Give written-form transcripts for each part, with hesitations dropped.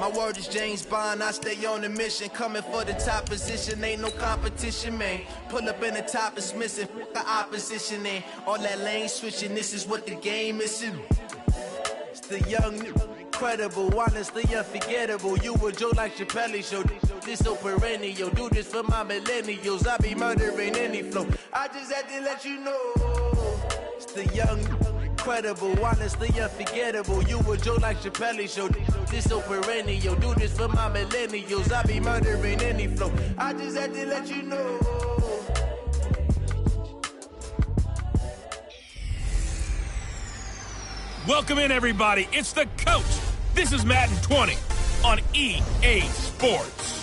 My word is James Bond, I stay on the mission. Coming for the top position, ain't no competition, man. Pull up in the top is missing, the opposition ain't. All that lane switching, this is what the game is. It's the young, incredible, honestly unforgettable. You a Joe like Chappelle show. This so perennial, do this for my millennials. I be murdering any flow. I just had to let you know. It's the young, incredible, honestly unforgettable. You a Joe like Chappelle show. This so perennial, do this for my millennials. I be murdering any flow. I just had to let you know. Welcome in, everybody. It's the coach. This is Madden 20 on EA Sports.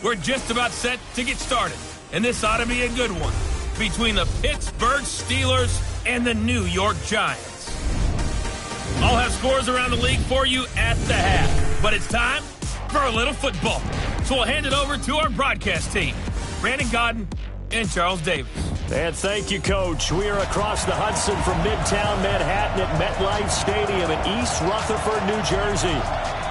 We're just about set to get started, and this ought to be a good one between the Pittsburgh Steelers and the New York Giants. I'll have scores around the league for you at the half, but it's time for a little football. So we'll hand it over to our broadcast team, Brandon Godden and Charles Davis. And thank you, Coach. We are across the Hudson from Midtown Manhattan at MetLife Stadium in East Rutherford, New Jersey.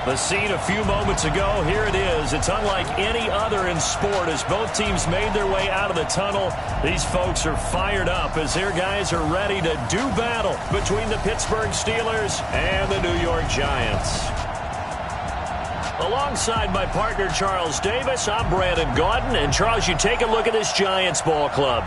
The scene a few moments ago, here it is. It's unlike any other in sport as both teams made their way out of the tunnel. These folks are fired up as their guys are ready to do battle between the Pittsburgh Steelers and the New York Giants. Alongside my partner, Charles Davis, I'm Brandon Gaudin. And, Charles, you take a look at this Giants ball club.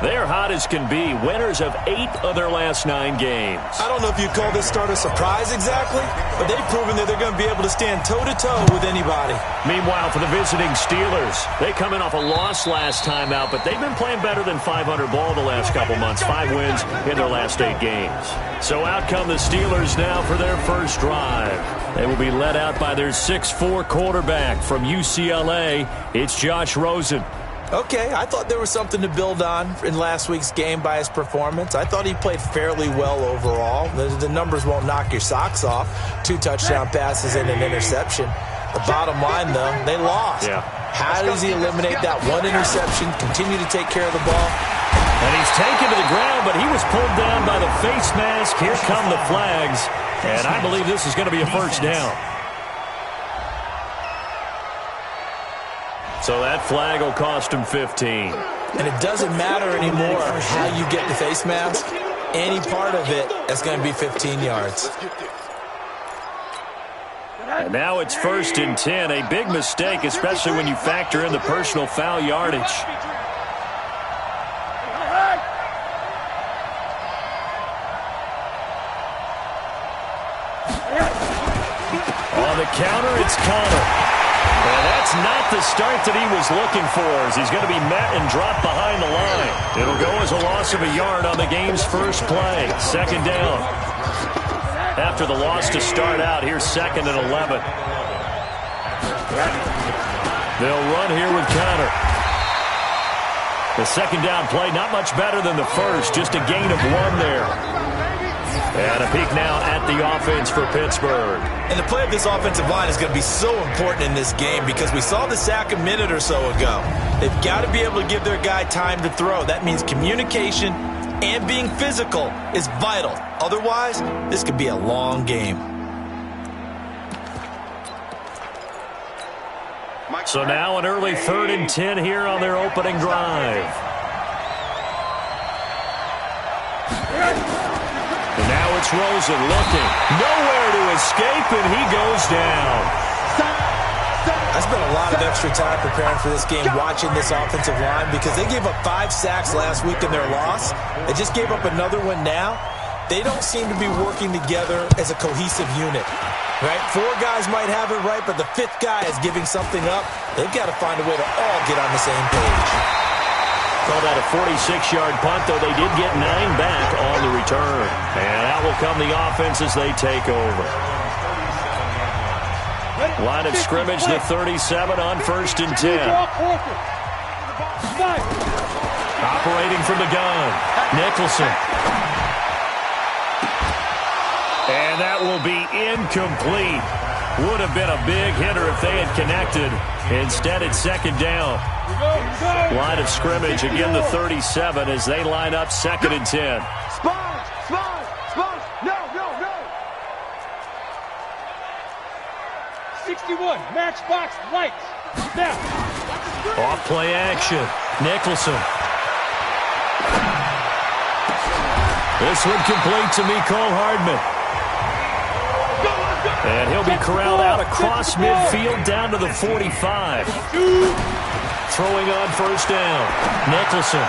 They're hot as can be, winners of 8 of their last 9 games. I don't know if you call this start a surprise exactly, but they've proven that they're going to be able to stand toe-to-toe with anybody. Meanwhile, for the visiting Steelers, they come in off a loss last time out, but they've been playing better than 500 ball the last couple months. 5 wins in their last 8 games. So out come the Steelers now for their first drive. They will be led out by their 6'4" quarterback from UCLA. It's Josh Rosen. Okay, I thought there was something to build on in last week's game by his performance. I thought he played fairly well overall. The numbers won't knock your socks off. 2 touchdown passes and an interception. The bottom line, though, they lost. Yeah. How does he eliminate that one interception, continue to take care of the ball? And he's taken to the ground, but he was pulled down by the face mask. Here come the flags, and I believe this is going to be a first down. So that flag will cost him 15. And it doesn't matter anymore how you get the face mask. Any part of it is going to be 15 yards. And now it's 1st and 10. A big mistake, especially when you factor in the personal foul yardage. On the counter, it's Connor. And that's not the start that he was looking for, as he's going to be met and dropped behind the line. It'll go as a loss of a yard on the game's first play. 2nd down. After the loss to start out, here's 2nd and 11. They'll run here with Connor. The 2nd down play, not much better than the first, just a gain of 1 there. And a peek now at the offense for Pittsburgh. And the play of this offensive line is going to be so important in this game because we saw the sack a minute or so ago. They've got to be able to give their guy time to throw. That means communication and being physical is vital. Otherwise, this could be a long game. So now an early 3rd and 10 here on their opening drive. And now it's Rosen looking. Nowhere to escape, and he goes down. I spent a lot of extra time preparing for this game, watching this offensive line, because they gave up 5 sacks last week in their loss. They just gave up another one now. They don't seem to be working together as a cohesive unit. Right? 4 guys might have it right, but the 5th guy is giving something up. They've got to find a way to all get on the same page. Called that a 46-yard punt, though they did get 9 back on the return. And out will come the offense as they take over. Line of scrimmage, the 37 on 1st and 10. Operating from the gun, Nicholson. And that will be incomplete. Would have been a big hitter if they had connected. Instead, it's 2nd down. Line of scrimmage, again the 37 as they line up 2nd and 10. No. 61, matchbox lights. Now. Off play action. Nicholson. This one complete to Mecole Hardman. And he'll be corralled out across midfield down to the 45. Throwing on first down. Nicholson.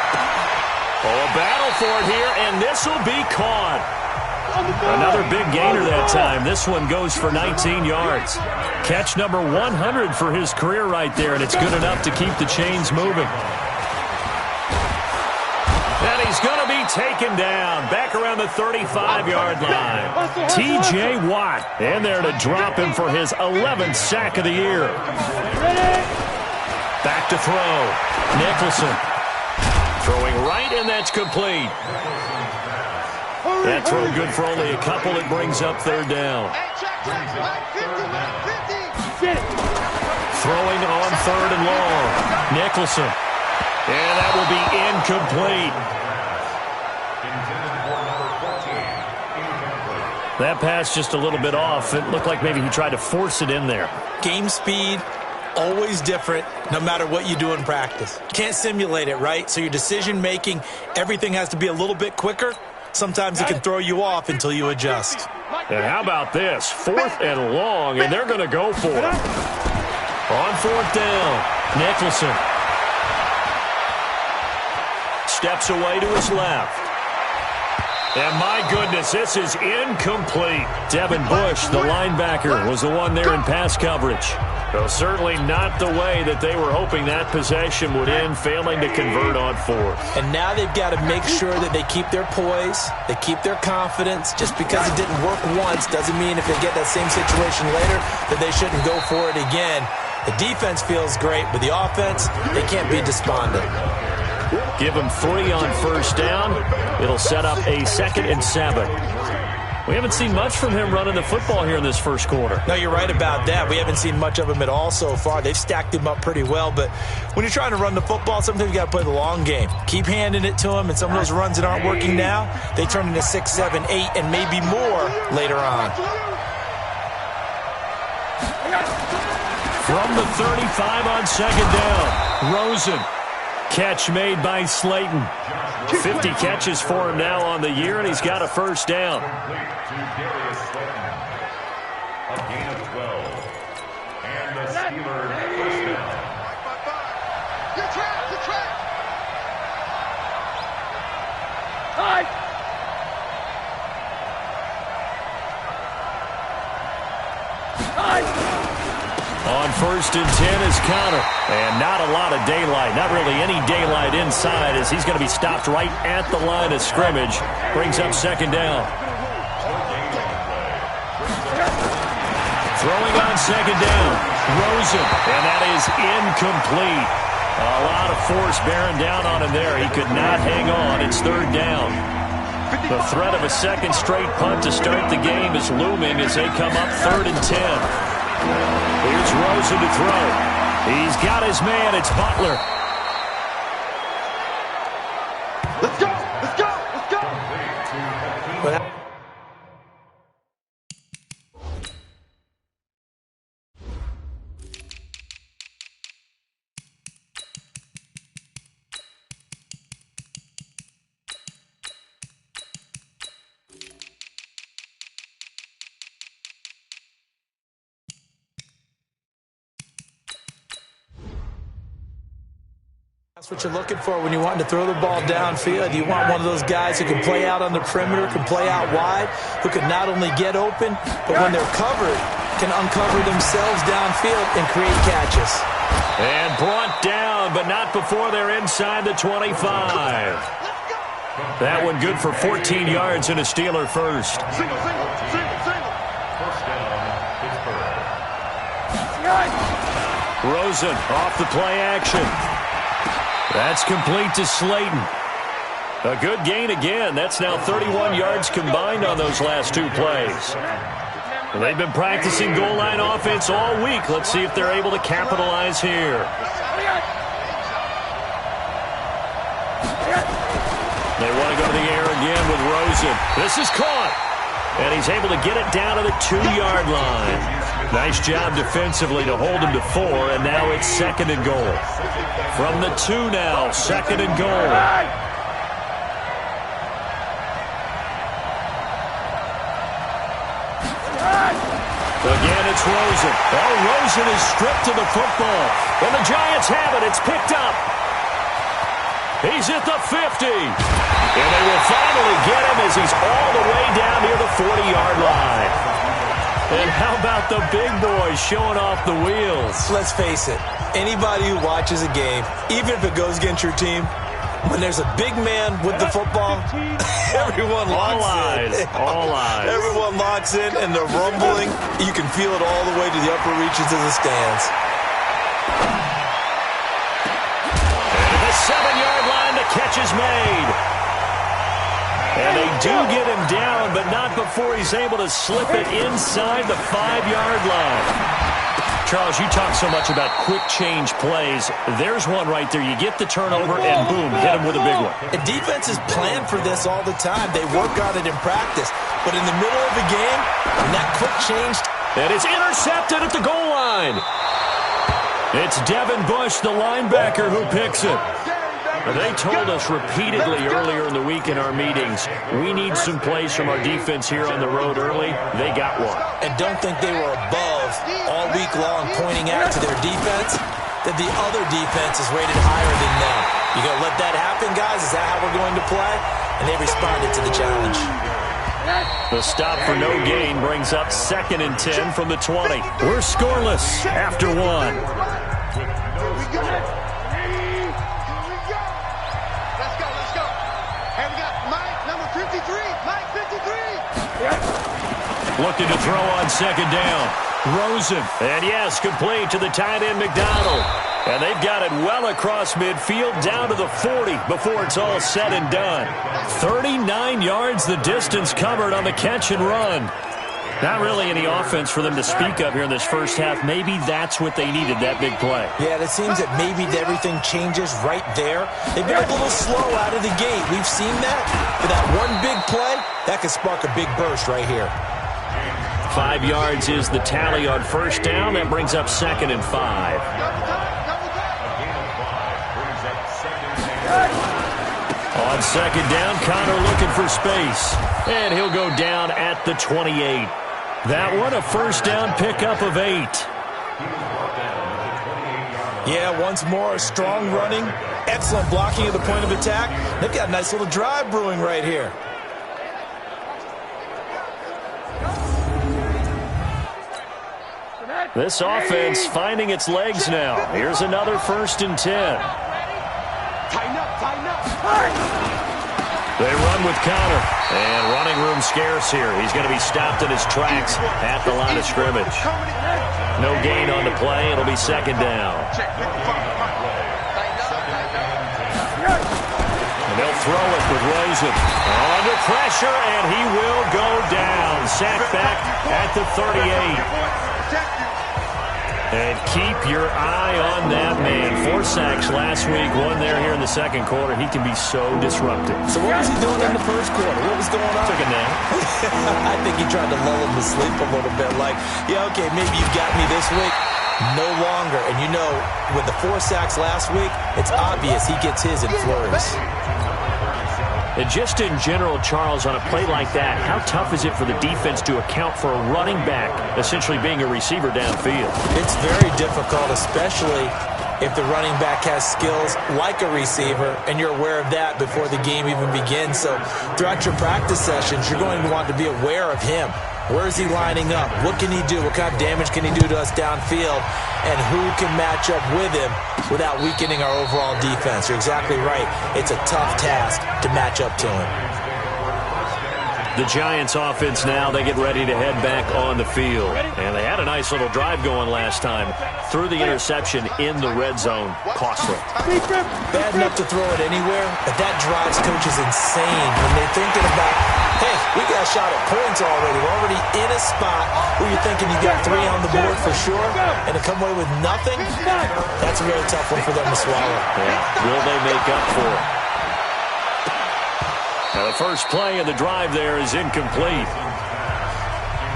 Oh, a battle for it here, and this will be caught. Another big gainer that time. This one goes for 19 yards. Catch number 100 for his career right there, and it's good enough to keep the chains moving. And he's going to be taken down back around the 35-yard line. T.J. Watt in there to drop him for his 11th sack of the year. Back to throw. Nicholson. Throwing right, and that's complete. That throw good for only a couple. It brings up third down. Throwing on third and long. Nicholson. And that will be incomplete. That pass just a little bit off. It looked like maybe he tried to force it in there. Game speed, always different, no matter what you do in practice. Can't simulate it, right? So your decision-making, everything has to be a little bit quicker. Sometimes it can throw you off until you adjust. And how about this? 4th and long, and they're going to go for it. On 4th down, Nicholson. Steps away to his left. And my goodness, this is incomplete. Devin Bush, the linebacker, was the one there in pass coverage. Well, certainly not the way that they were hoping that possession would end, failing to convert on 4th. And now they've got to make sure that they keep their poise, they keep their confidence. Just because it didn't work once doesn't mean if they get that same situation later that they shouldn't go for it again. The defense feels great, but the offense, they can't be despondent. Give him 3 on first down. It'll set up a 2nd and 7. We haven't seen much from him running the football here in this first quarter. No, you're right about that. We haven't seen much of him at all so far. They've stacked him up pretty well, but when you're trying to run the football, sometimes you got to play the long game. Keep handing it to him, and some of those runs that aren't working now, they turn into 6, 7, 8, and maybe more later on. From the 35 on 2nd down, Rosen. Catch made by Slayton. 50 catches for him now on the year, and he's got a first down. A gain of 12. And the Steelers first down. Good track, good track. On 1st and 10 is Connor. And not a lot of daylight, not really any daylight inside, as he's going to be stopped right at the line of scrimmage. Brings up 2nd down. Throwing on 2nd down, Rosen, and that is incomplete. A lot of force bearing down on him there. He could not hang on. It's 3rd down. The threat of a 2nd straight punt to start the game is looming as they come up 3rd and 10. Here's Rosen to throw. He's got his man. It's Butler. Let's go, let's go, let's go. Well, that's what you're looking for when you want to throw the ball downfield. You want one of those guys who can play out on the perimeter, can play out wide, who can not only get open, but when they're covered, can uncover themselves downfield and create catches. And brought down, but not before they're inside the 25. That one good for 14 yards and a Steeler first. Single. First down, Pittsburgh. Rosen off the play action. That's complete to Slayton. A good gain again. That's now 31 yards combined on those last 2 plays. They've been practicing goal line offense all week. Let's see if they're able to capitalize here. They want to go to the air again with Rosen. This is caught. And he's able to get it down to the 2-yard line. Nice job defensively to hold him to 4, and now it's 2nd and goal. From the 2 now, 2nd and goal. Again, it's Rosen. Oh, Rosen is stripped to the football. And the Giants have it. It's picked up. He's at the 50. And they will finally get him as he's all the way down near the 40-yard line. And how about the big boys showing off the wheels? Let's face it, anybody who watches a game, even if it goes against your team, when there's a big man with the football, everyone locks in. All eyes. Everyone locks in, and they're rumbling. You can feel it all the way to the upper reaches of the stands. And the 7-yard line, the catch is made. And they do get him down, but not before he's able to slip it inside the 5-yard line. Charles, you talk so much about quick change plays. There's one right there. You get the turnover, and boom, hit him with a big one. And defenses plan for this all the time. They work on it in practice. But in the middle of the game, when that quick change... And it's intercepted at the goal line. It's Devin Bush, the linebacker, who picks it. They told us repeatedly earlier in the week in our meetings, we need some plays from our defense here on the road early. They got one. And don't think they were above all week long pointing out to their defense that the other defense is rated higher than them. You going to let that happen, guys? Is that how we're going to play? And they responded to the challenge. The stop for no gain brings up 2nd and 10 from the 20. We're scoreless after 1. Looking to throw on 2nd down. Rosen. And yes, complete to the tight end, McDonald. And they've got it well across midfield down to the 40 before it's all said and done. 39 yards the distance covered on the catch and run. Not really any offense for them to speak of here in this first half. Maybe that's what they needed, that big play. Yeah, it seems that maybe everything changes right there. They've been a little slow out of the gate. We've seen that. For that one big play, that could spark a big burst right here. 5 yards is the tally on first down. That brings up 2nd and 5. On 2nd down, Connor looking for space. And he'll go down at the 28. That one a first down pickup of 8. Yeah, once more, strong running. Excellent blocking at the point of attack. They've got a nice little drive brewing right here. This offense finding its legs now. Here's another 1st and 10. Tighten up, tighten up. They run with Connor. And running room scarce here. He's going to be stopped in his tracks at the line of scrimmage. No gain on the play. It'll be 2nd down. And they'll throw it with Rosen. Under pressure, and he will go down. Sacked back at the 38. And keep your eye on that man. 4 sacks last week, 1 there here in the 2nd quarter. He can be so disruptive. So what was he doing in the 1st quarter? What was going on? Took a nap. I think he tried to lull him to sleep a little bit. Like, yeah, okay, maybe you got me this week. No longer. And you know, with the 4 sacks last week, it's obvious he gets his in flurries. And just in general, Charles, on a play like that, how tough is it for the defense to account for a running back essentially being a receiver downfield? It's very difficult, especially if the running back has skills like a receiver, and you're aware of that before the game even begins. So throughout your practice sessions, you're going to want to be aware of him. Where is he lining up? What can he do? What kind of damage can he do to us downfield? And who can match up with him without weakening our overall defense? You're exactly right. It's a tough task to match up to him. The Giants offense now, they get ready to head back on the field. And they had a nice little drive going last time. Threw the interception in the red zone. Costly. Bad enough to throw it anywhere, but that drives coaches insane when they're thinking about, hey, we got a shot at points already. We're already in a spot where you're thinking you got 3 on the board for sure, and to come away with nothing, that's a really tough one for them to swallow. Yeah. Will they make up for it? Now the first play of the drive there is incomplete.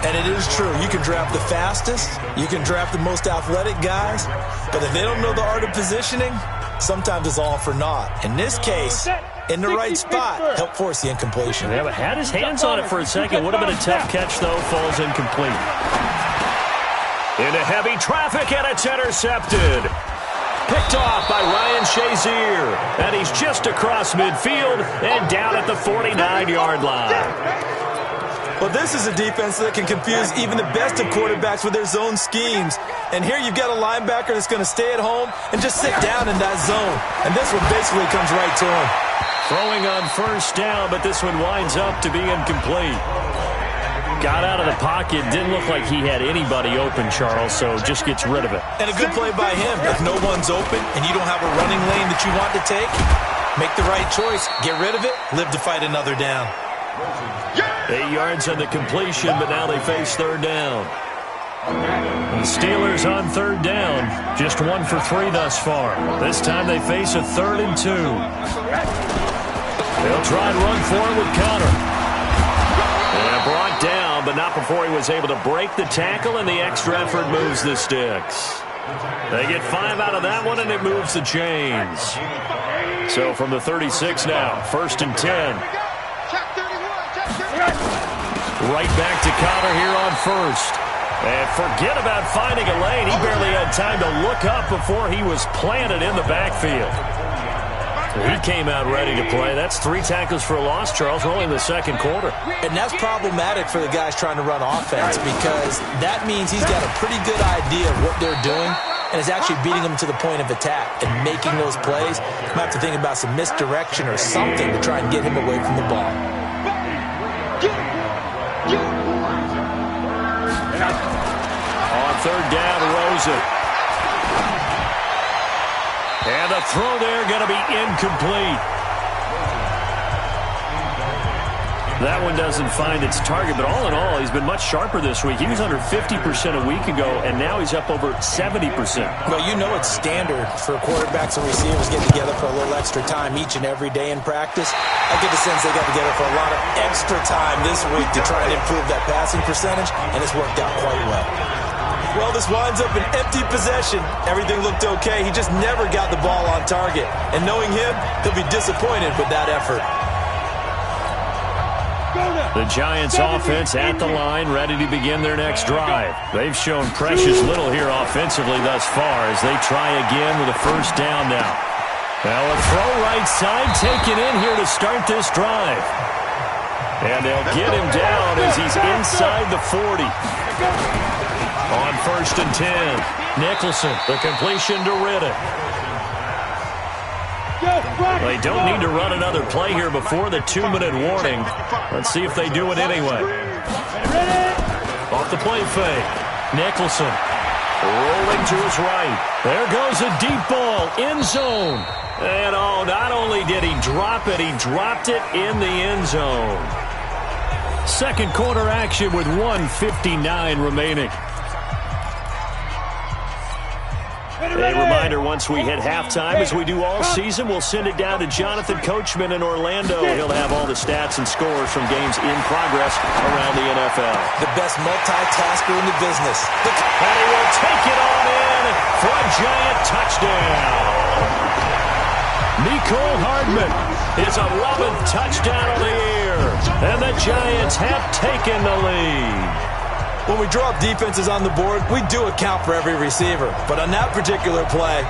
And it is true. You can draft the fastest, you can draft the most athletic guys, but if they don't know the art of positioning, sometimes it's all for naught. In this case, in the right spot, help force the incompletion. Yeah, but had his hands on it for a second. Would have been a tough catch, though. Falls incomplete. Into heavy traffic, and it's intercepted. Picked off by Ryan Shazier. And he's just across midfield and down at the 49-yard line. Well, this is a defense that can confuse even the best of quarterbacks with their zone schemes. And here you've got a linebacker that's going to stay at home and just sit down in that zone. And this one basically comes right to him. Throwing on first down, but this one winds up to be incomplete. Got out of the pocket. Didn't look like he had anybody open, Charles, so just gets rid of it. And a good play by him. If no one's open and you don't have a running lane that you want to take, make the right choice. Get rid of it. Live to fight another down. 8 yards on the completion, but now they face third down. The Steelers on third down. Just 1 for 3 thus far. This time they face a 3rd and 2. They'll try and run for it with Connor. And brought down, but not before he was able to break the tackle, and the extra effort moves the sticks. They get 5 out of that one, and it moves the chains. So from the 36 now, 1st and 10. Right back to Connor here on first. And forget about finding a lane. He barely had time to look up before he was planted in the backfield. He came out ready to play. That's 3 tackles for a loss, Charles, only in the second quarter. And that's problematic for the guys trying to run offense because that means he's got a pretty good idea of what they're doing and is actually beating them to the point of attack and making those plays. You might have to think about some misdirection or something to try and get him away from the ball. On third down, Rosen. And the throw there going to be incomplete. That one doesn't find its target, but all in all, he's been much sharper this week. He was under 50% a week ago, and now he's up over 70%. Well, you know it's standard for quarterbacks and receivers getting together for a little extra time each and every day in practice. I get the sense they got together for a lot of extra time this week to try and improve that passing percentage, and it's worked out quite well. Well, this winds up an empty possession. Everything looked okay. He just never got the ball on target. And knowing him, he'll be disappointed with that effort. The Giants offense at the line, ready to begin their next drive. They've shown precious little here offensively thus far as they try again with a first down now. Now a throw right side taken in here to start this drive. And they'll get him down as he's inside the 40. On 1st and 10, Nicholson, the completion to Riddick. They don't need to run another play here before the 2-minute warning. Let's see if they do it anyway. Off the play fake. Nicholson rolling to his right. There goes a deep ball, end zone. And oh, not only did he drop it, he dropped it in the end zone. Second quarter action with 1:59 remaining. A reminder, once we hit halftime, as we do all season, we'll send it down to Jonathan Coachman in Orlando. He'll have all the stats and scores from games in progress around the NFL. The best multitasker in the business. And he will take it on in for a Giant touchdown. Mecole Hardman, his 11th touchdown of the year. And the Giants have taken the lead. When we draw up defenses on the board, we do account for every receiver. But on that particular play,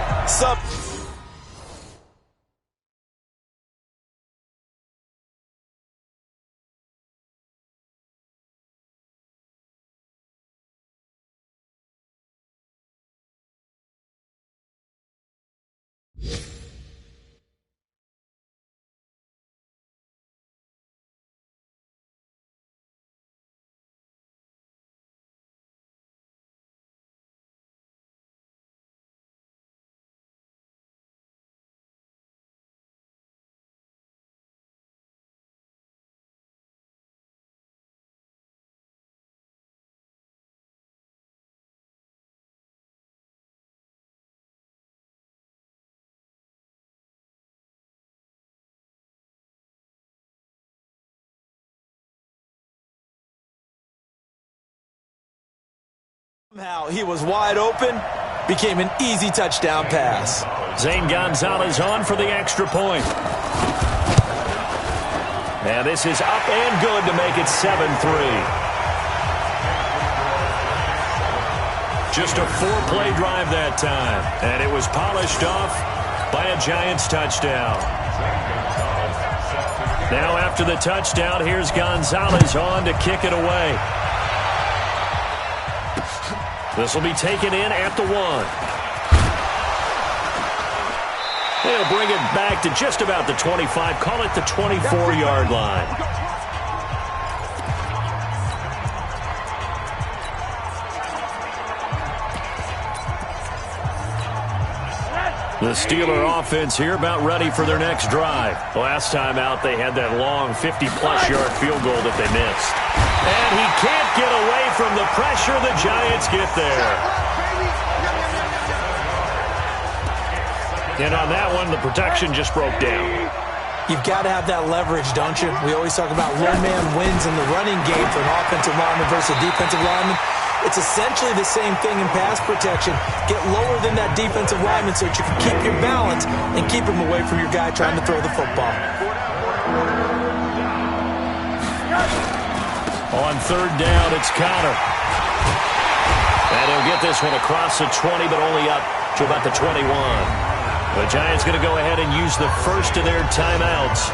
Somehow he was wide open, became an easy touchdown pass. Zane Gonzalez on for the extra point. And this is up and good to make it 7-3. Just a 4-play drive that time. And it was polished off by a Giants touchdown. Now after the touchdown, here's Gonzalez on to kick it away. This will be taken in at the 1. They'll bring it back to just about the 25. Call it the 24-yard line. The Steeler offense here about ready for their next drive. Last time out, they had that long 50-plus yard field goal that they missed. And he can't get away from the pressure. The Giants get there. And on that one, the protection just broke down. You've got to have that leverage, don't you? We always talk about one-man wins in the running game for an offensive lineman versus a defensive lineman. It's essentially the same thing in pass protection. Get lower than that defensive lineman so that you can keep your balance and keep him away from your guy trying to throw the football. On third down, it's Connor. And he'll get this one across the 20, but only up to about the 21. The Giants going to go ahead and use the first of their timeouts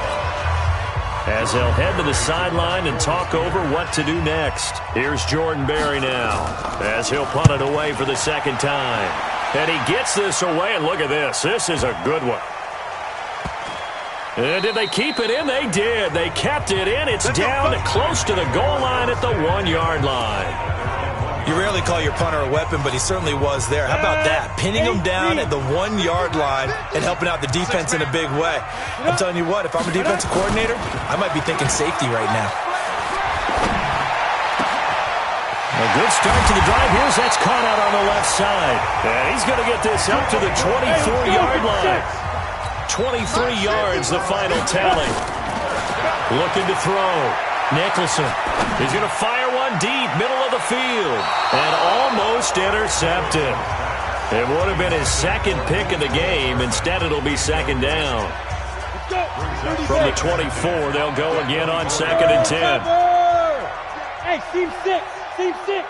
as they'll head to the sideline and talk over what to do next. Here's Jordan Berry now as he'll punt it away for the second time. And he gets this away, and look at this. This is a good one. And did they keep it in? They did. They kept it in. It's down close to the goal line at the 1-yard line. You rarely call your punter a weapon, but he certainly was there. How about that? Pinning him down at the 1-yard line and helping out the defense in a big way. I'm telling you what, if I'm a defensive coordinator, I might be thinking safety right now. A good start to the drive. Here's that's caught out on the left side. And he's going to get this up to the 24-yard line. 23 yards, the final tally. Looking to throw. Nicholson. He's going to fire one deep, middle of the field. And almost intercepted. It would have been his second pick of the game. Instead, it'll be second down. From the 24, they'll go again on 2nd and 10. Hey, team 6. Team 6.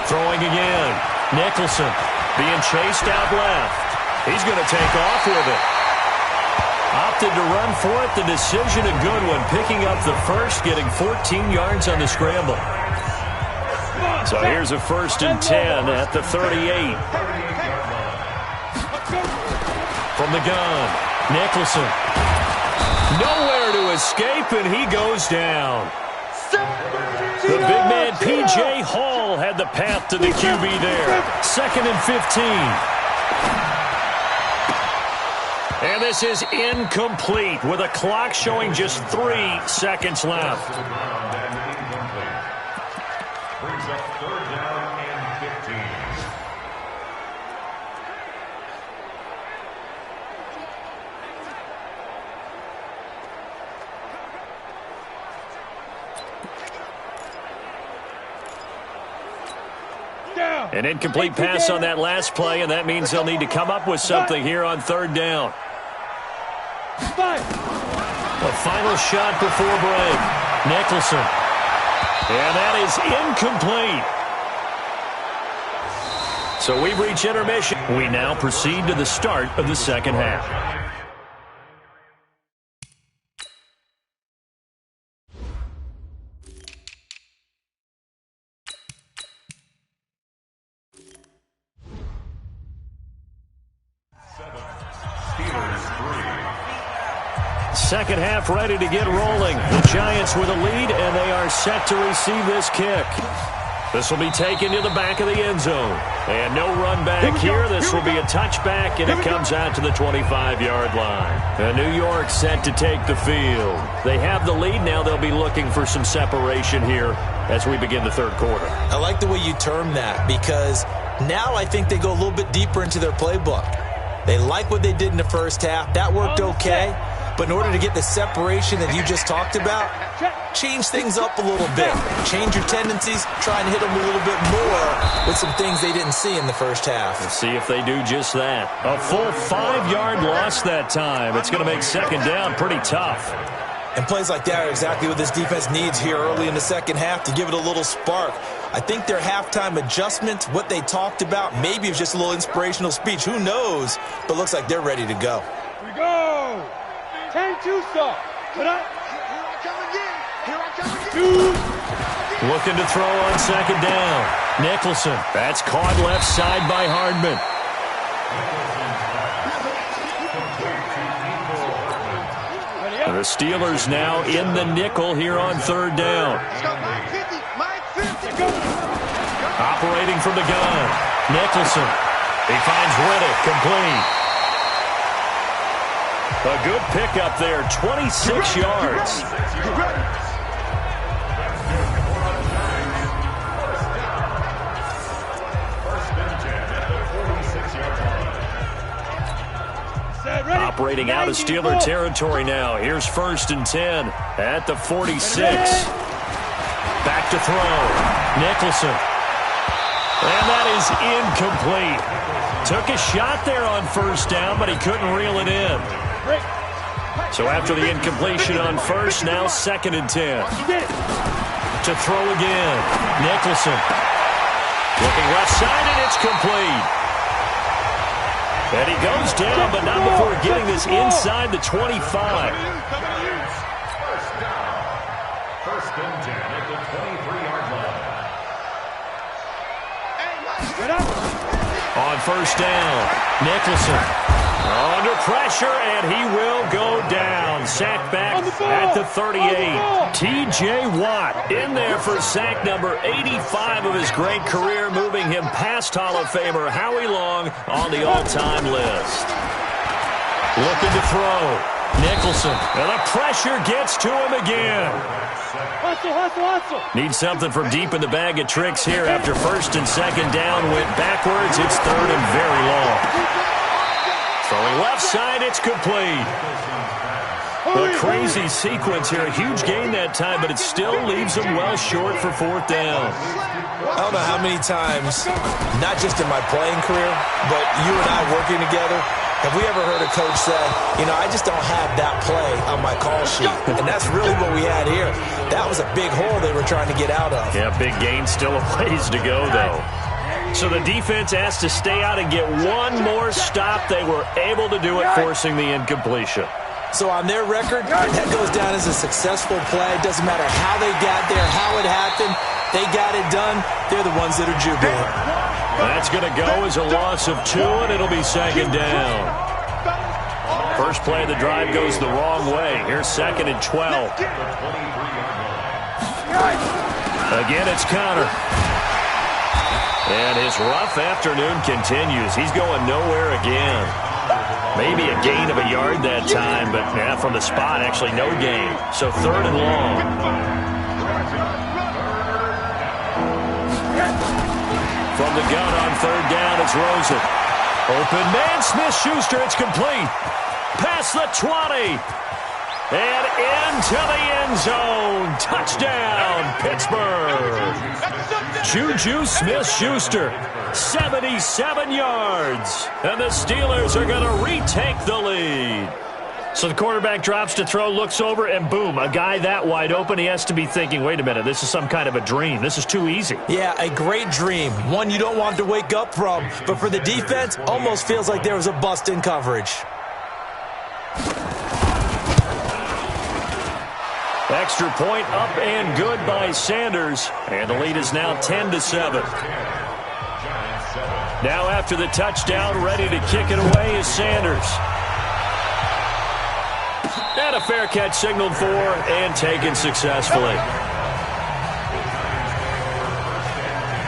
Throwing again. Nicholson being chased out left. He's going to take off with it. Opted to run for it. The decision, a good one. Picking up the first, getting 14 yards on the scramble. So here's a 1st and 10 at the 38. From the gun, Nicholson. Nowhere to escape, and he goes down. The big man, P.J. Hall, had the path to the QB there. 2nd and 15. And this is incomplete with a clock showing just 3 seconds left. Brings up 3rd down and 15. An incomplete pass on that last play, and that means they'll need to come up with something here on 3rd down. A final shot before break. Nicholson. And that is incomplete. So we've reached intermission. We now proceed to the start of the second half. Second half ready to get rolling. The Giants with a lead, and they are set to receive this kick. This will be taken to the back of the end zone. And no run back here. This will be a touchback, and it comes out to the 25-yard line. And New York set to take the field. They have the lead. Now they'll be looking for some separation here as we begin the 3rd quarter. I like the way you term that, because now I think they go a little bit deeper into their playbook. They like what they did in the first half. That worked okay. But in order to get the separation that you just talked about, change things up a little bit. Change your tendencies, try and hit them a little bit more with some things they didn't see in the first half. Let's see if they do just that. A full 5-yard loss that time. It's going to make second down pretty tough. And plays like that are exactly what this defense needs here early in the second half to give it a little spark. I think their halftime adjustment, what they talked about, maybe it was just a little inspirational speech. Who knows? But looks like they're ready to go. Here we go. 10-2 stop. Here I come again. Here I come again. Looking to throw on second down. Nicholson. That's caught left side by Hardman. The Steelers now in the nickel here on third down. Operating from the gun. Nicholson. He finds Riddick complete. A good pickup there, 26 yards. Operating out of Steeler territory now. Here's 1st and 10 at the 46. Back to throw. Nicholson. And that is incomplete. Took a shot there on first down, but he couldn't reel it in. So after the incompletion on first, now 2nd and 10. To throw again. Nicholson. Looking left side, and it's complete. And he goes down, but not before getting this inside the 25. First down. 1st and 10 at the 23-yard line. On first down, Nicholson under pressure, and he will go down. Sack back at the 38. T.J. Watt in there for sack number 85 of his great career, moving him past Hall of Famer Howie Long on the all-time list. Looking to throw. Nicholson, and the pressure gets to him again. Hustle. Needs something from deep in the bag of tricks here after 1st and 2nd down. Went backwards. It's 3rd and very long. Throwing left side, it's complete. A crazy sequence here. A huge gain that time, but it still leaves him well short for 4th down. I don't know how many times, not just in my playing career, but you and I working together, have we ever heard a coach say, you know, I just don't have that play on my call sheet. And that's really what we had here. That was a big hole they were trying to get out of. Yeah, big gain, still a ways to go, though. So the defense asked to stay out and get one more stop. They were able to do it, forcing the incompletion. So on their record, that goes down as a successful play. Doesn't matter how they got there, how it happened. They got it done. They're the ones that are jubilant. That's going to go as a loss of 2, and it'll be 2nd down. First play of the drive goes the wrong way. Here's 2nd and 12. Again, it's Connor. And his rough afternoon continues. He's going nowhere again. Maybe a gain of a yard that time, but from the spot, actually no gain. So 3rd and long. From the gun on 3rd down, it's Rosen. Open man, Smith-Schuster, it's complete. Past the 20. And into the end zone. Touchdown, Pittsburgh. Juju Smith-Schuster, 77 yards. And the Steelers are going to retake the lead. So the quarterback drops to throw, looks over, and boom, a guy that wide open. He has to be thinking, wait a minute, this is some kind of a dream. This is too easy. Yeah, a great dream. One you don't want to wake up from. But for the defense, almost feels like there was a bust in coverage. Extra point up and good by Sanders. And the lead is now 10-7. Now after the touchdown, ready to kick it away is Sanders. And a fair catch signaled for and taken successfully.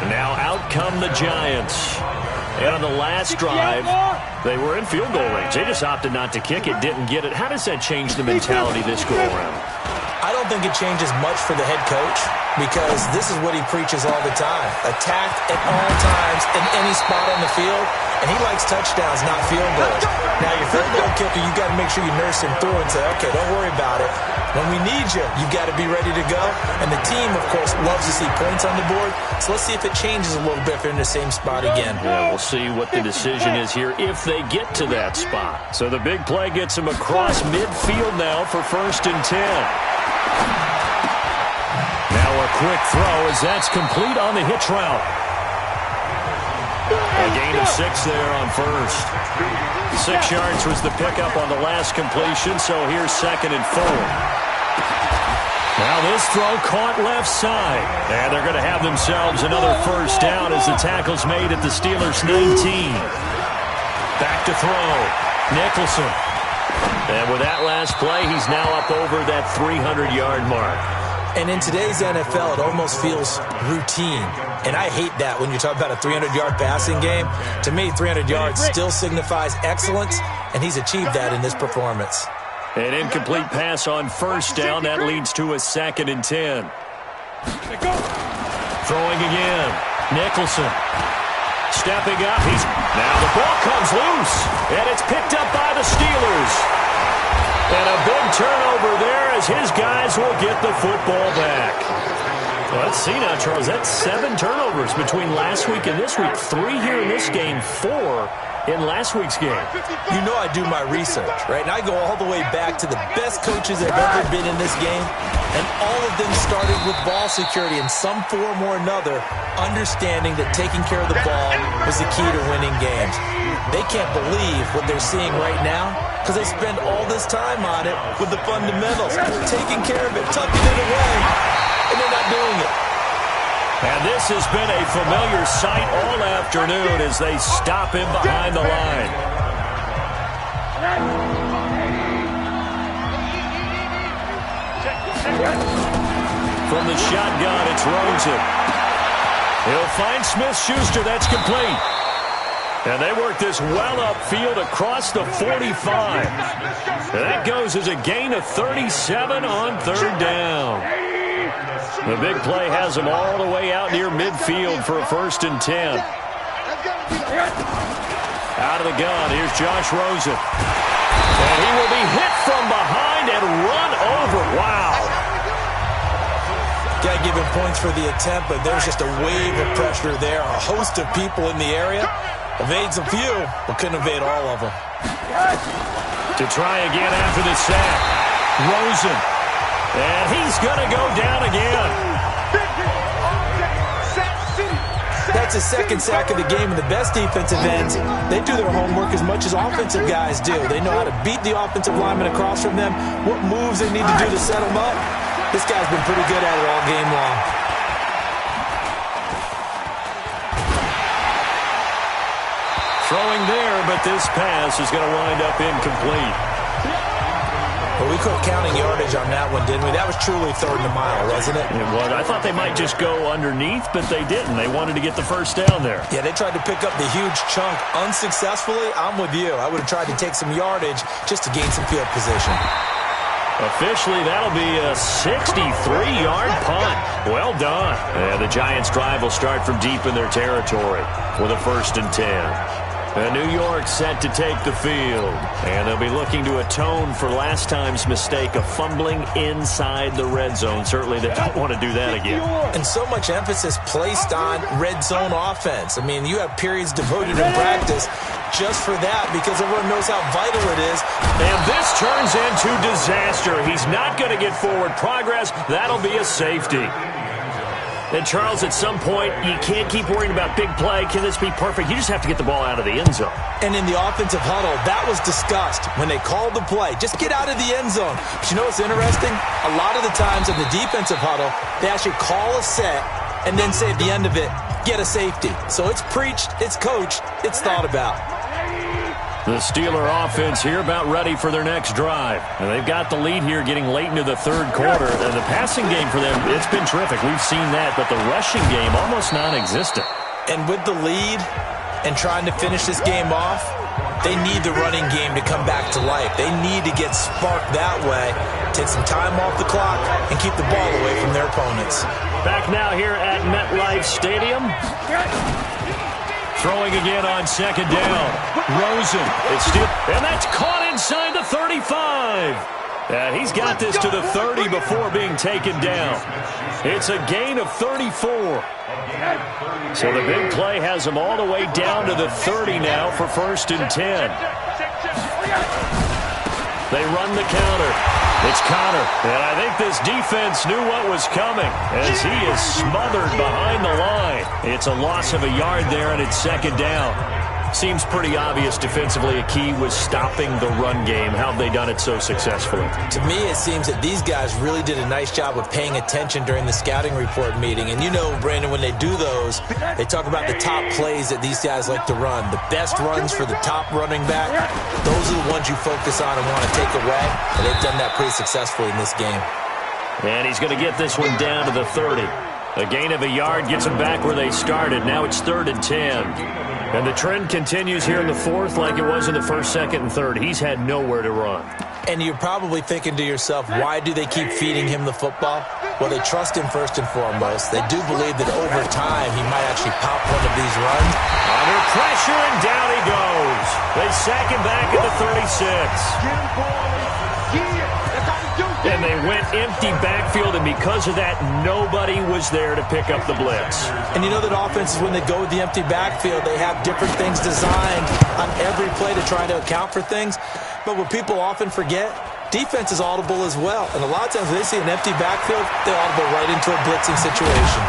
Now out come the Giants. And on the last drive, they were in field goal range. They just opted not to kick it, didn't get it. How does that change the mentality this go around? I don't think it changes much for the head coach. because this is what he preaches all the time. Attack at all times in any spot on the field, and he likes touchdowns, not field goals. Now, your field goal kicker, you got to make sure you nurse him through and say, okay, don't worry about it. When we need you, you got to be ready to go. And the team, of course, loves to see points on the board. So let's see if it changes a little bit if they're in the same spot again. Yeah, we'll see what the decision is here if they get to that spot. So the big play gets him across midfield now for 1st and 10. Now a quick throw as that's complete on the hitch route. A gain of 6 there on 1st. 6 yards was the pickup on the last completion, so here's 2nd and 4. Now this throw caught left side. And they're going to have themselves another 1st down as the tackle's made at the Steelers' 19. Back to throw. Nicholson. And with that last play, he's now up over that 300-yard mark. And in today's NFL, it almost feels routine. And I hate that when you talk about a 300-yard passing game. To me, 300 yards still signifies excellence, and he's achieved that in this performance. An incomplete pass on 1st down. That leads to a 2nd and 10. Throwing again. Nicholson. Stepping up. Now the ball comes loose, and it's picked up by the Steelers. And a big turnover there as his guys will get the football back. Well, let's see now, Charles. That's 7 turnovers between last week and this week. 3 here in this game, 4 in last week's game. You know I do my research, right? And I go all the way back to the best coaches that have ever been in this game. And all of them started with ball security in some form or another, understanding that taking care of the ball was the key to winning games. They can't believe what they're seeing right now because they spend all this time on it with the fundamentals, taking care of it, tucking it away, and they're not doing it. And this has been a familiar sight all afternoon as they stop him behind the line. From the shotgun, it's Rosen. He'll find Smith-Schuster. That's complete. And they work this well upfield across the 45. And that goes as a gain of 37 on 3rd down. The big play has them all the way out near midfield for a 1st and 10. Out of the gun, here's Josh Rosen. And he will be hit from behind and run over. Wow. Got to give him points for the attempt, but there's just a wave of pressure there. A host of people in the area. Evades a few, but couldn't evade all of them. To try again after the sack. Rosen. And he's going to go down again. That's his 2nd sack of the game, and the best defensive ends, they do their homework as much as offensive guys do. They know how to beat the offensive lineman across from them, what moves they need to do to set them up. This guy's been pretty good at it all game long. Throwing there, but this pass is going to wind up incomplete. Well, we quit counting yardage on that one, didn't we? That was truly 3rd and a mile, wasn't it? It was. I thought they might just go underneath, but they didn't. They wanted to get the 1st down there. Yeah, they tried to pick up the huge chunk unsuccessfully. I'm with you. I would have tried to take some yardage just to gain some field position. Officially, that'll be a 63-yard punt. Well done. And the Giants' drive will start from deep in their territory with a 1st and 10. And New York set to take the field. And they'll be looking to atone for last time's mistake of fumbling inside the red zone. Certainly they don't want to do that again. And so much emphasis placed on red zone offense. I mean, you have periods devoted in practice just for that because everyone knows how vital it is. And this turns into disaster. He's not going to get forward progress. That'll be a safety. And, Charles, at some point, you can't keep worrying about big play. Can this be perfect? You just have to get the ball out of the end zone. And in the offensive huddle, that was discussed when they called the play. Just get out of the end zone. But you know what's interesting? A lot of the times in the defensive huddle, they actually call a set and then say at the end of it, get a safety. So it's preached, it's coached, it's thought about. The Steeler offense here about ready for their next drive. And they've got the lead here getting late into the 3rd quarter. And the passing game for them, it's been terrific. We've seen that, but the rushing game almost non-existent. And with the lead and trying to finish this game off, they need the running game to come back to life. They need to get sparked that way, take some time off the clock, and keep the ball away from their opponents. Back now here at MetLife Stadium. Throwing again on second down. Rosen. It's still, and that's caught inside the 35. He's got this to the 30 before being taken down. It's a gain of 34. So the big play has him all the way down to the 30 now for 1st and 10. They run the counter. It's Connor. And I think this defense knew what was coming as he is smothered behind the line. It's a loss of a yard there, and it's 2nd down. Seems pretty obvious defensively a key was stopping the run game. How have they done it so successfully? To me, it seems that these guys really did a nice job of paying attention during the scouting report meeting. And you know, Brandon, when they do those, they talk about the top plays that these guys like to run. The best runs for the top running back, those are the ones you focus on and want to take away. And they've done that pretty successfully in this game. And he's going to get this one down to the 30. A gain of a yard gets them back where they started. Now it's 3rd and 10. And the trend continues here in the 4th like it was in the 1st, 2nd, and 3rd. He's had nowhere to run. And you're probably thinking to yourself, why do they keep feeding him the football? Well, they trust him first and foremost. They do believe that over time he might actually pop one of these runs. Under pressure, and down he goes. They sack him back at the 36. And they went empty backfield, and because of that, nobody was there to pick up the blitz. And you know that offenses, when they go with the empty backfield, they have different things designed on every play to try to account for things. But what people often forget, defense is audible as well. And a lot of times when they see an empty backfield, they audible right into a blitzing situation.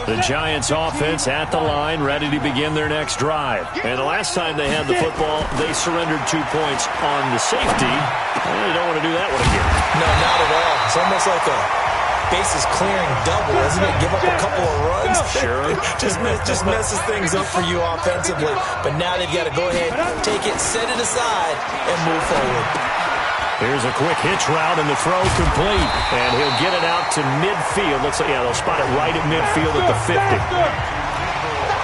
The Giants offense at the line, ready to begin their next drive. And the last time they had the football, they surrendered 2 points on the safety. They don't want to do that one again. No, not at all. It's almost like a bases clearing double, isn't it? Give up a couple of runs. Sure. just messes things up for you offensively. But now they've got to go ahead, take it, set it aside, and move forward. Here's a quick hitch route, and the throw complete. And he'll get it out to midfield. Looks like, yeah, they'll spot it right at midfield at the 50.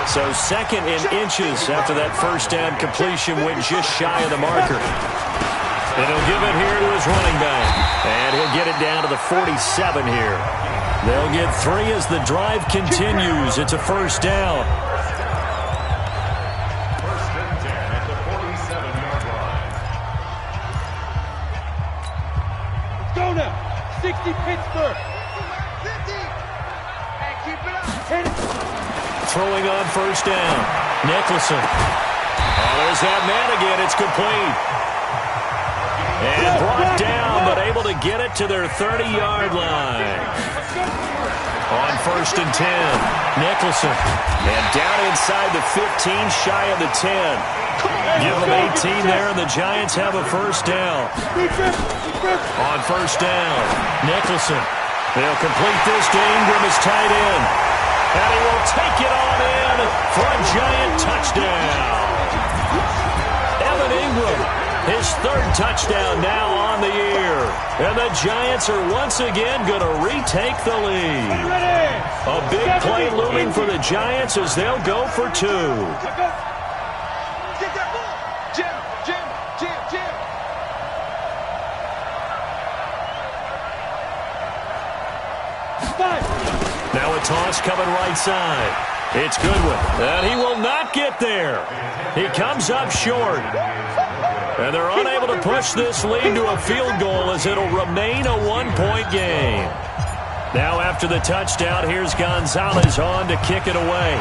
So 2nd in inches after that first down completion went just shy of the marker. And he'll give it here to his running back. And he'll get it down to the 47 here. They'll get 3 as the drive continues. It's a 1st down. Go now. 60 Pittsburgh. 50. And keep it up. Throwing on 1st down. Nicholson. Oh, there's that man again. It's complete. And brought down, but able to get it to their 30-yard line. On 1st and 10. Nicholson. And down inside the 15, shy of the 10. Give them 18 there, and the Giants have a 1st down. On 1st down, Nicholson. They'll complete this to Ingram as tight end. And he will take it on in for a Giant touchdown. Evan Ingram, his 3rd touchdown now on the year. And the Giants are once again going to retake the lead. A big play looming for the Giants as they'll go for 2. Now a toss coming right side. It's Goodwin, and he will not get there. He comes up short. And they're unable to push this lead to a field goal as it'll remain a 1-point game. Now after the touchdown, here's Gonzalez on to kick it away.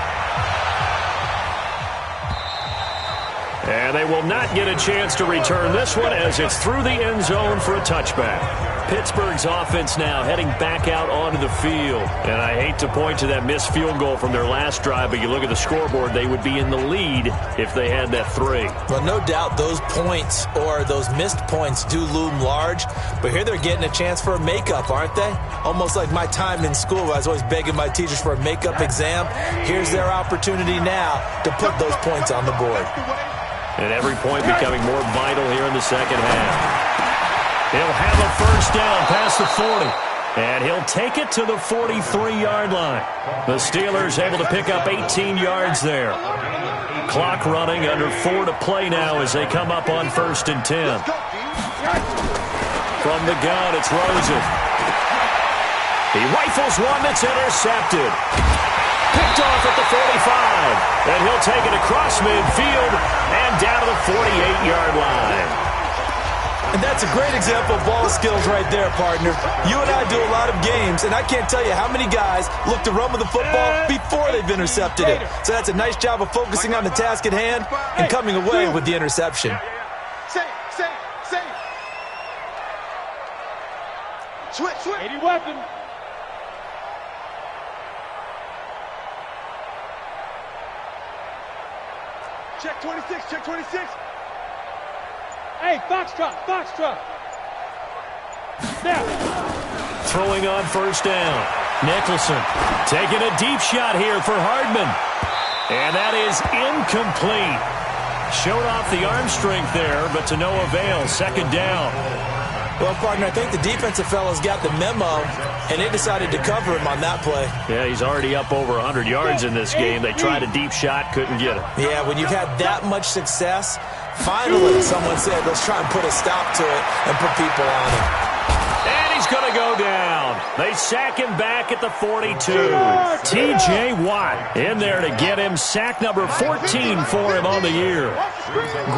And they will not get a chance to return this one as it's through the end zone for a touchback. Pittsburgh's offense now heading back out onto the field. And I hate to point to that missed field goal from their last drive, but you look at the scoreboard, they would be in the lead if they had that 3. Well, no doubt those points or those missed points do loom large. But here they're getting a chance for a makeup, aren't they? Almost like my time in school. I was always begging my teachers for a makeup exam. Here's their opportunity now to put those points on the board. And every point becoming more vital here in the second half. He'll have a 1st down past the 40. And he'll take it to the 43-yard line. The Steelers able to pick up 18 yards there. Clock running, under 4 to play now as they come up on 1st and 10. From the gun, it's Rosen. He rifles one that's intercepted. Picked off at the 45. And he'll take it across midfield and down to the 48-yard line. And that's a great example of ball skills right there, partner. You and I do a lot of games, and I can't tell you how many guys look to run with the football before they've intercepted it. So that's a nice job of focusing on the task at hand and coming away with the interception. Switch. 80 weapon. Check 26, check 26. Hey, Foxtrot. Now. Throwing on 1st down. Nicholson taking a deep shot here for Hardman. And that is incomplete. Showed off the arm strength there, but to no avail. 2nd down. Well, partner, I think the defensive fellas got the memo, and they decided to cover him on that play. Yeah, he's already up over 100 yards in this game. They tried a deep shot, couldn't get it. Yeah, when you've had that much success, finally someone said, let's try and put a stop to it and put people on him. And he's going to go down. They sack him back at the 42. T.J. Watt in there to get him sack number 14 for him on the year.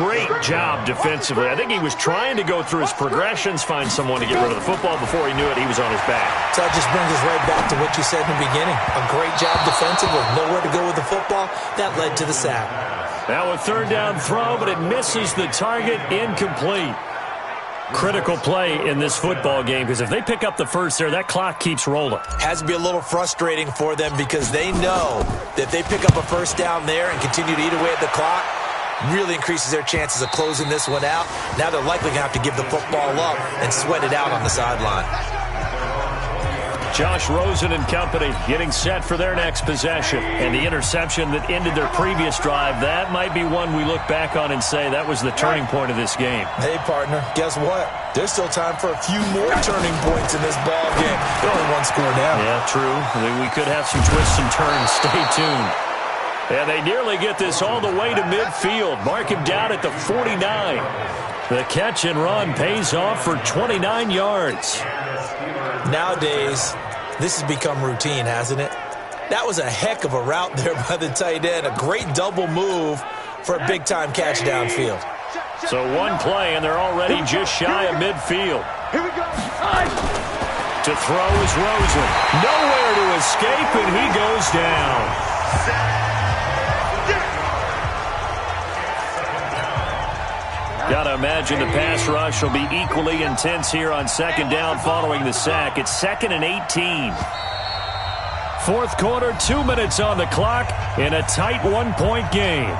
Great job defensively. I think he was trying to go through his progressions, find someone to get rid of the football. Before he knew it, he was on his back. So that just brings us right back to what you said in the beginning. A great job defensively, nowhere to go with the football. That led to the sack. Now a 3rd down throw, but it misses the target, incomplete. Critical play in this football game, because if they pick up the first there, that clock keeps rolling. Has to be a little frustrating for them because they know that if they pick up a 1st down there and continue to eat away at the clock, really increases their chances of closing this one out. Now they're likely going to have to give the football up and sweat it out on the sideline. Josh Rosen and company getting set for their next possession. And the interception that ended their previous drive, that might be one we look back on and say that was the turning point of this game. Hey, partner, guess what? There's still time for a few more turning points in this ball game. They're only 1 score now. Yeah, true. We could have some twists and turns. Stay tuned. And they nearly get this all the way to midfield. Mark him down at the 49. The catch and run pays off for 29 yards. Nowadays, this has become routine, hasn't it? That was a heck of a route there by the tight end. A great double move for a big-time catch downfield. So one play, and they're already just shy of midfield. Here we go. To throw is Rosen. Nowhere to escape, and he goes down. Gotta imagine the pass rush will be equally intense here on 2nd down following the sack. It's 2nd and 18. 4th quarter, 2 minutes on the clock in a tight 1-point game.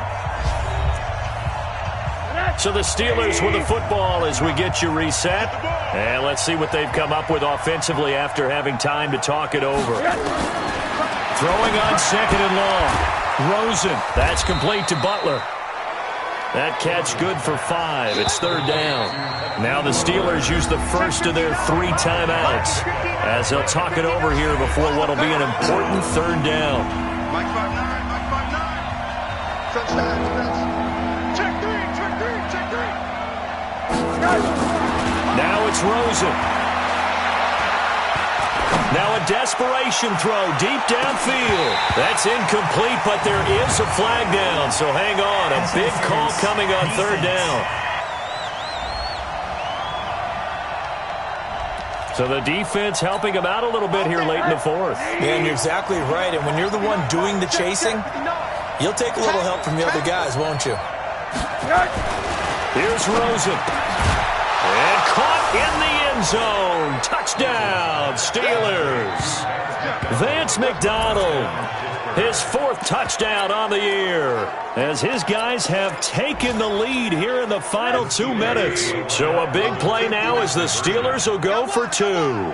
So the Steelers with the football as we get you reset. And let's see what they've come up with offensively after having time to talk it over. Throwing on 2nd and long. Rosen, that's complete to Butler. That catch good for 5. It's 3rd down. Now the Steelers use the first of their 3 timeouts as they'll talk it over here before what will be an important 3rd down. Mike 5-9. Check 3. Now it's Rosen. Now a desperation throw deep downfield. That's incomplete, but there is a flag down, so hang on. A big call coming on 3rd down. So the defense helping him out a little bit here late in the 4th. Yeah, and you're exactly right. And when you're the one doing the chasing, you'll take a little help from the other guys, won't you? Here's Rosen. And caught in the end zone. Touchdown, Steelers. Vance McDonald, his 4th touchdown on the year, as his guys have taken the lead here in the final 2 minutes. So a big play now as the Steelers will go for 2.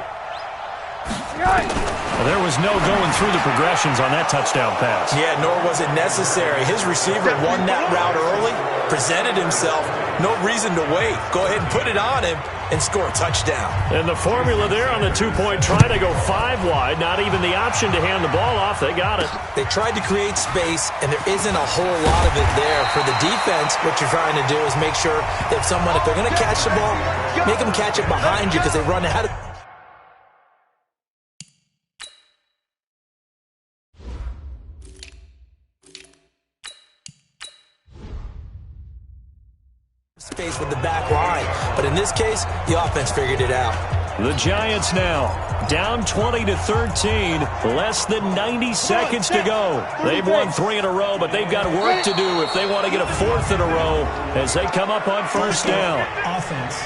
Well, there was no going through the progressions on that touchdown pass. Yeah, nor was it necessary. His receiver won that route early, presented himself, No reason to wait. Go ahead and put it on him and score a touchdown. And the formula there on the two-point try to go 5 wide. Not even the option to hand the ball off. They got it. They tried to create space, and there isn't a whole lot of it there. For the defense, what you're trying to do is make sure that if they're going to catch the ball, make them catch it behind you because they run out of space with the back line. But in this case, the offense figured it out. The Giants now down 20-13, less than 90 seconds to go. They've won 3 in a row, but they've got work to do if they want to get a 4th in a row as they come up on first down. Offense.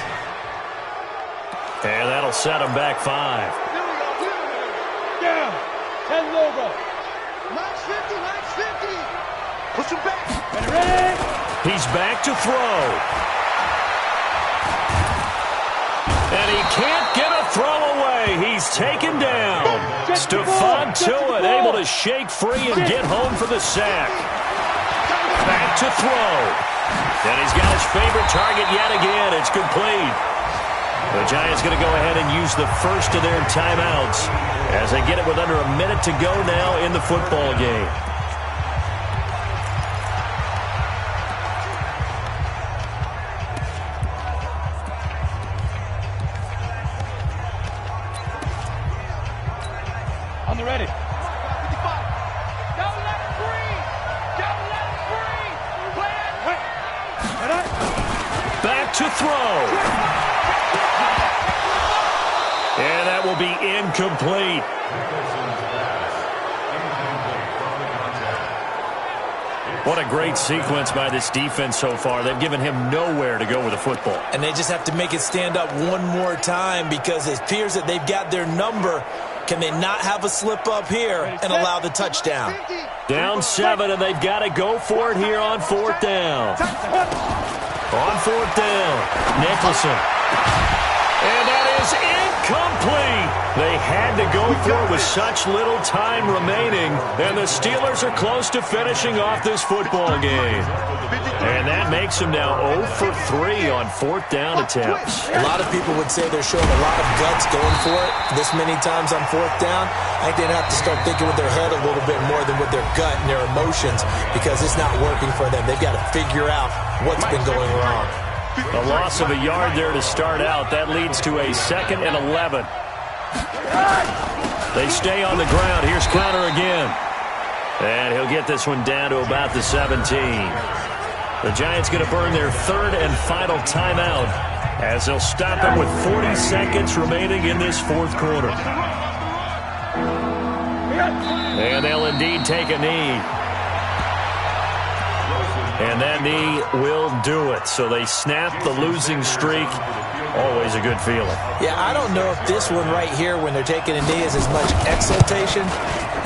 And that'll set them back 5. Down. 10 logo. Max 50, max 50. Push him back. Ready? He's back to throw. And he can't get a throw away. He's taken down. Stephon Tuitt able to shake free and get home for the sack. Back to throw. And he's got his favorite target yet again. It's complete. The Giants going to go ahead and use the first of their timeouts as they get it with under a minute to go now in the football game. On the ready. Back to throw. And that will be incomplete. What a great sequence by this defense so far. They've given him nowhere to go with the football. And they just have to make it stand up one more time because it appears that they've got their number. Can they not have a slip up here and allow the touchdown? Down 7, and they've got to go for it here on 4th down. On 4th down, Nicholson. And that is incomplete. They had to go for it with such little time remaining, and the Steelers are close to finishing off this football game. And that makes them now 0 for 3 on 4th down attempts. A lot of people would say they're showing a lot of guts going for it this many times on 4th down. I think they'd have to start thinking with their head a little bit more than with their gut and their emotions because it's not working for them. They've got to figure out what's been going wrong. A loss of a yard there to start out. That leads to a 2nd and 11. They stay on the ground. Here's Conner again. And he'll get this one down to about the 17. The Giants going to burn their 3rd and final timeout as they'll stop it with 40 seconds remaining in this 4th quarter. And they'll indeed take a knee. And that knee will do it. So they snap the losing streak. Always a good feeling. Yeah, I don't know if this one right here when they're taking a knee is as much exultation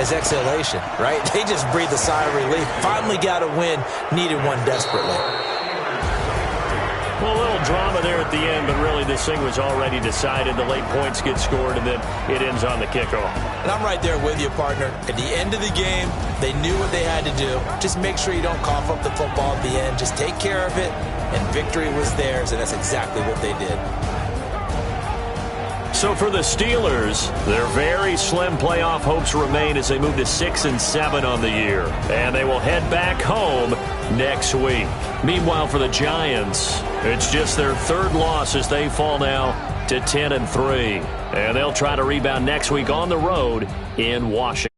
as exhalation, right? They just breathe a sigh of relief. Finally got a win. Needed one desperately. Well, a little drama there at the end, but really this thing was already decided. The late points get scored, and then it ends on the kickoff. And I'm right there with you, partner. At the end of the game, they knew what they had to do. Just make sure you don't cough up the football at the end. Just take care of it, and victory was theirs, and that's exactly what they did. So for the Steelers, their very slim playoff hopes remain as they move to 6 and 7 on the year. And they will head back home next week. Meanwhile, for the Giants, it's just their 3rd loss as they fall now to 10 and 3. And they'll try to rebound next week on the road in Washington.